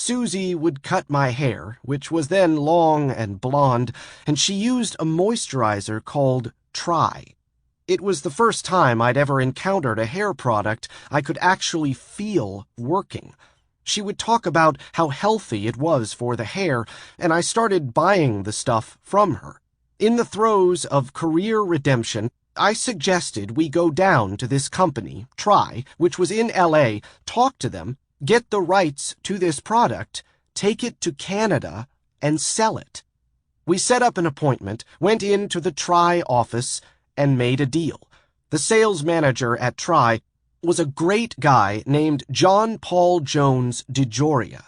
Susie would cut my hair, which was then long and blonde, and she used a moisturizer called Try. It was the first time I'd ever encountered a hair product I could actually feel working. She would talk about how healthy it was for the hair, and I started buying the stuff from her. In the throes of career redemption, I suggested we go down to this company, Try, which was in LA, talk to them, get the rights to this product, take it to Canada, and sell it. We set up an appointment, went into the Try office, and made a deal. The sales manager at Try was a great guy named John Paul Jones DeJoria.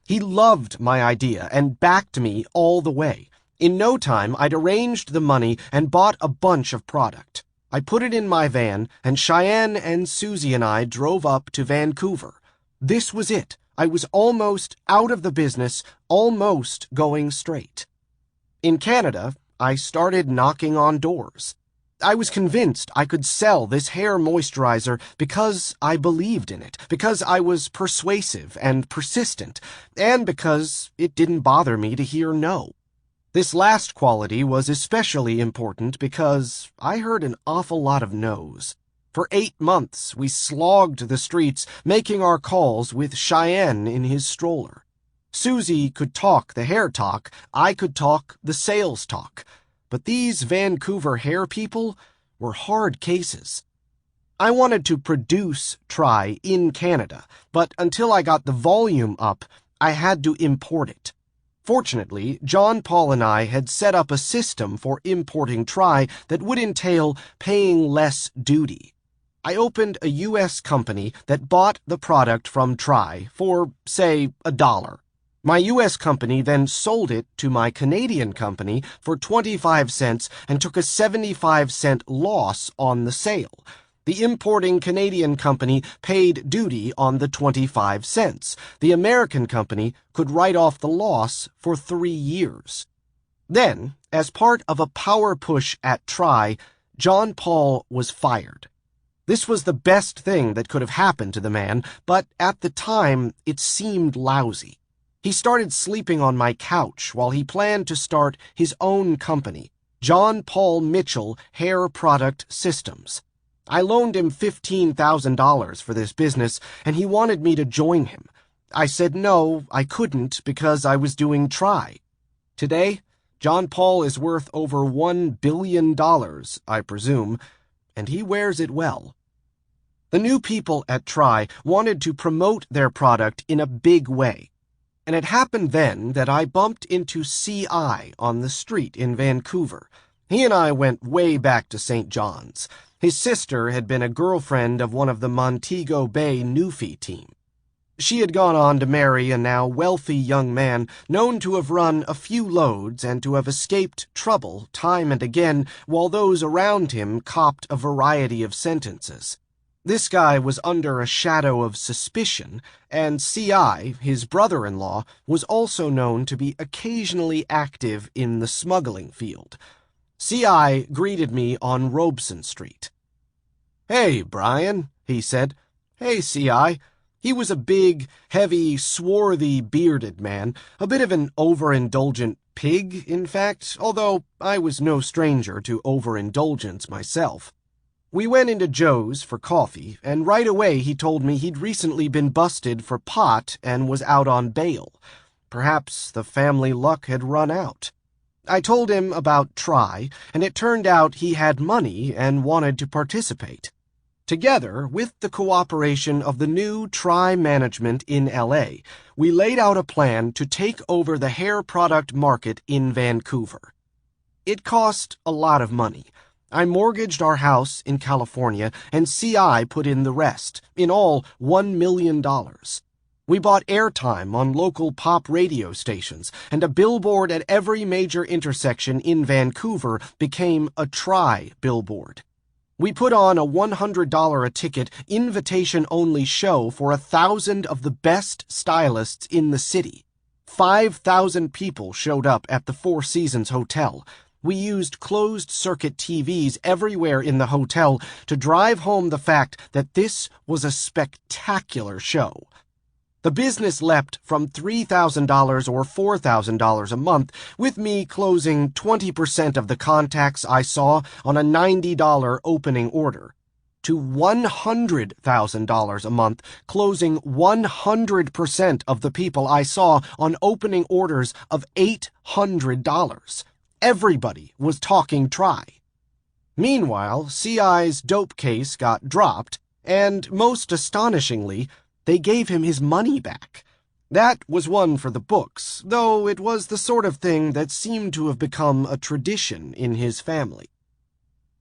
He loved my idea and backed me all the way. In no time, I'd arranged the money and bought a bunch of product. I put it in my van, and Cheyenne and Susie and I drove up to Vancouver. This was it. I was almost out of the business, almost going straight. In Canada, I started knocking on doors. I was convinced I could sell this hair moisturizer because I believed in it, because I was persuasive and persistent, and because it didn't bother me to hear no. This last quality was especially important because I heard an awful lot of no's. For 8 months, we slogged the streets, making our calls with Cheyenne in his stroller. Susie could talk the hair talk, I could talk the sales talk. But these Vancouver hair people were hard cases. I wanted to produce Try in Canada, but until I got the volume up, I had to import it. Fortunately, John Paul and I had set up a system for importing Try that would entail paying less duty. I opened a U.S. company that bought the product from Try for, say, $1. My U.S. company then sold it to my Canadian company for 25 cents and took a 75-cent loss on the sale. The importing Canadian company paid duty on the 25 cents. The American company could write off the loss for 3 years. Then, as part of a power push at Try, John Paul was fired. This was the best thing that could have happened to the man, but at the time it seemed lousy. He started sleeping on my couch while he planned to start his own company, John Paul Mitchell Hair Product Systems. I loaned him $15,000 for this business, and he wanted me to join him. I said no, I couldn't because I was doing Try. Today, John Paul is worth over $1 billion, I presume, and he wears it well. The new people at Try wanted to promote their product in a big way. And it happened then that I bumped into C.I. on the street in Vancouver. He and I went way back to St. John's. His sister had been a girlfriend of one of the Montego Bay Newfie team. She had gone on to marry a now wealthy young man known to have run a few loads and to have escaped trouble time and again while those around him copped a variety of sentences. This guy was under a shadow of suspicion, and C.I., his brother-in-law, was also known to be occasionally active in the smuggling field. C.I. greeted me on Robeson Street. "Hey, Brian," he said. "Hey, C.I." He was a big, heavy, swarthy, bearded man, a bit of an overindulgent pig, in fact, although I was no stranger to overindulgence myself. We went into Joe's for coffee, and right away he told me he'd recently been busted for pot and was out on bail. Perhaps the family luck had run out. I told him about Try, and it turned out he had money and wanted to participate. Together, with the cooperation of the new Try management in L.A., we laid out a plan to take over the hair product market in Vancouver. It cost a lot of money. I mortgaged our house in California, and C.I. put in the rest, in all $1 million. We bought airtime on local pop radio stations, and a billboard at every major intersection in Vancouver became a Try billboard. We put on a $100 a ticket, invitation-only show for 1,000 of the best stylists in the city. 5,000 people showed up at the Four Seasons Hotel. We used closed-circuit TVs everywhere in the hotel to drive home the fact that this was a spectacular show. The business leapt from $3,000 or $4,000 a month, with me closing 20% of the contacts I saw on a $90 opening order, to $100,000 a month, closing 100% of the people I saw on opening orders of $800. Everybody was talking try. Meanwhile, CI's dope case got dropped, and most astonishingly, they gave him his money back. That was one for the books, though it was the sort of thing that seemed to have become a tradition in his family.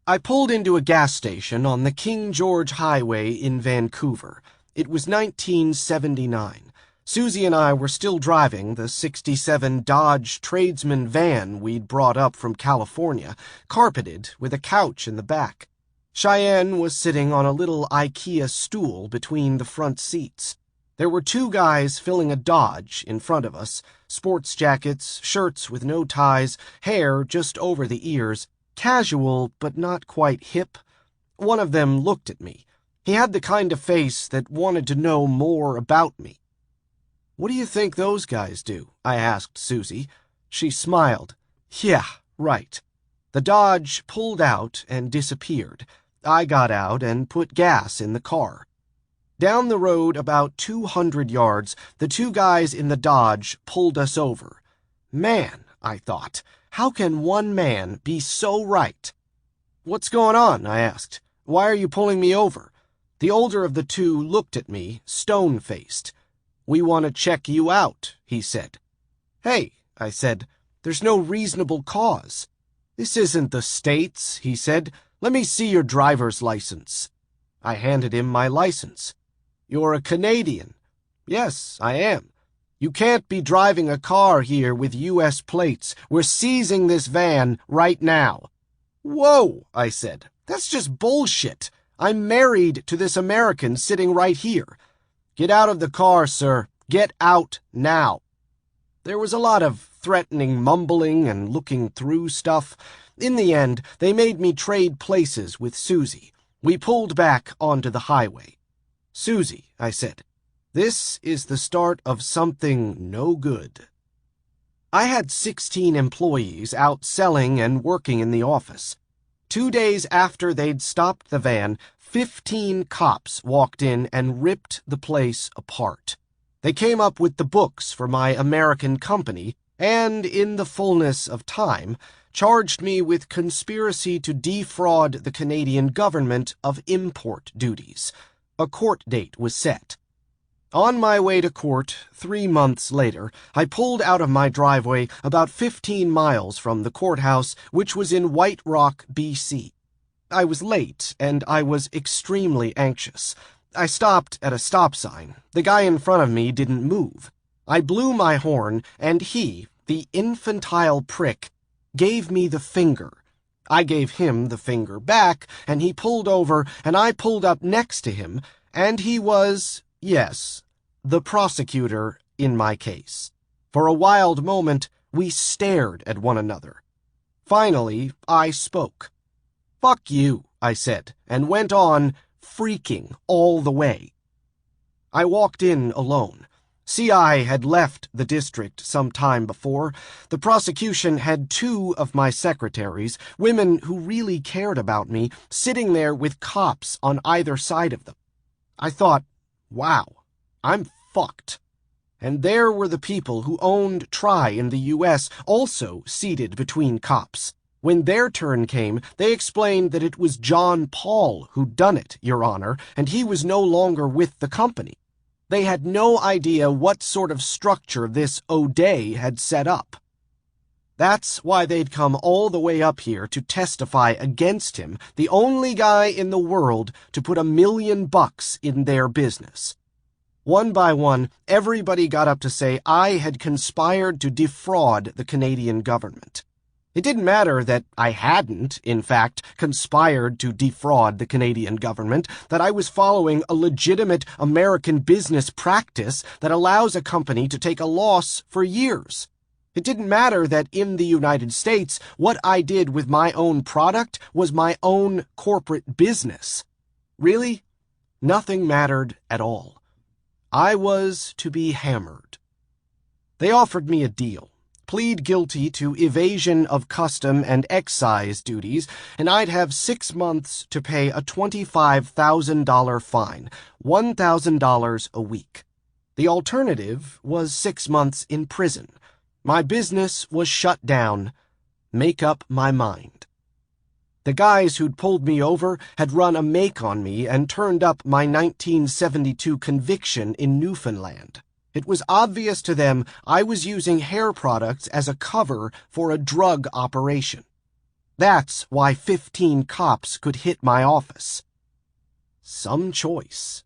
I pulled into a gas station on the King George Highway in Vancouver. It was 1979. Susie and I were still driving the '67 Dodge Tradesman van we'd brought up from California, carpeted with a couch in the back. Cheyenne was sitting on a little IKEA stool between the front seats. There were two guys filling a Dodge in front of us, sports jackets, shirts with no ties, hair just over the ears, casual but not quite hip. One of them looked at me. He had the kind of face that wanted to know more about me. "What do you think those guys do?" I asked Susie. She smiled. "Yeah, right." The Dodge pulled out and disappeared. I got out and put gas in the car. Down the road about 200 yards, the two guys in the Dodge pulled us over. Man, I thought, how can one man be so right? "What's going on?" I asked. "Why are you pulling me over?" The older of the two looked at me, stone-faced. "We want to check you out," he said. "Hey," I said, "there's no reasonable cause." "This isn't the States," he said. "Let me see your driver's license." I handed him my license. "You're a Canadian." "Yes, I am." "You can't be driving a car here with U.S. plates. We're seizing this van right now." "Whoa," I said. "That's just bullshit. I'm married to this American sitting right here." "Get out of the car, sir. Get out now." There was a lot of threatening mumbling and looking through stuff. In the end, they made me trade places with Susie. We pulled back onto the highway. "Susie," I said, "this is the start of something no good." I had 16 employees out selling and working in the office. 2 days after they'd stopped the van, 15 cops walked in and ripped the place apart. They came up with the books for my American company and, in the fullness of time, charged me with conspiracy to defraud the Canadian government of import duties. A court date was set. On my way to court, 3 months later, I pulled out of my driveway about 15 miles from the courthouse, which was in White Rock, BC. I was late, and I was extremely anxious. I stopped at a stop sign. The guy in front of me didn't move. I blew my horn, and he, the infantile prick, gave me the finger. I gave him the finger back, and he pulled over, and I pulled up next to him, and he was, yes, the prosecutor in my case. For a wild moment, we stared at one another. Finally, I spoke. "Fuck you," I said, and went on, freaking all the way. I walked in alone. CI had left the district some time before. The prosecution had 2 of my secretaries, women who really cared about me, sitting there with cops on either side of them. I thought, wow, I'm fucked. And there were the people who owned Try in the U.S. also seated between cops. When their turn came, they explained that it was John Paul who'd done it, Your Honor, and he was no longer with the company. They had no idea what sort of structure this O'Day had set up. That's why they'd come all the way up here to testify against him, the only guy in the world to put $1 million in their business. One by one, everybody got up to say I had conspired to defraud the Canadian government. It didn't matter that I hadn't, in fact, conspired to defraud the Canadian government, that I was following a legitimate American business practice that allows a company to take a loss for years. It didn't matter that in the United States, what I did with my own product was my own corporate business. Really, nothing mattered at all. I was to be hammered. They offered me a deal. Plead guilty to evasion of custom and excise duties, and I'd have 6 months to pay a $25,000 fine, $1,000 a week. The alternative was 6 months in prison. My business was shut down. Make up my mind. The guys who'd pulled me over had run a make on me and turned up my 1972 conviction in Newfoundland. It was obvious to them I was using hair products as a cover for a drug operation. That's why 15 cops could hit my office. Some choice.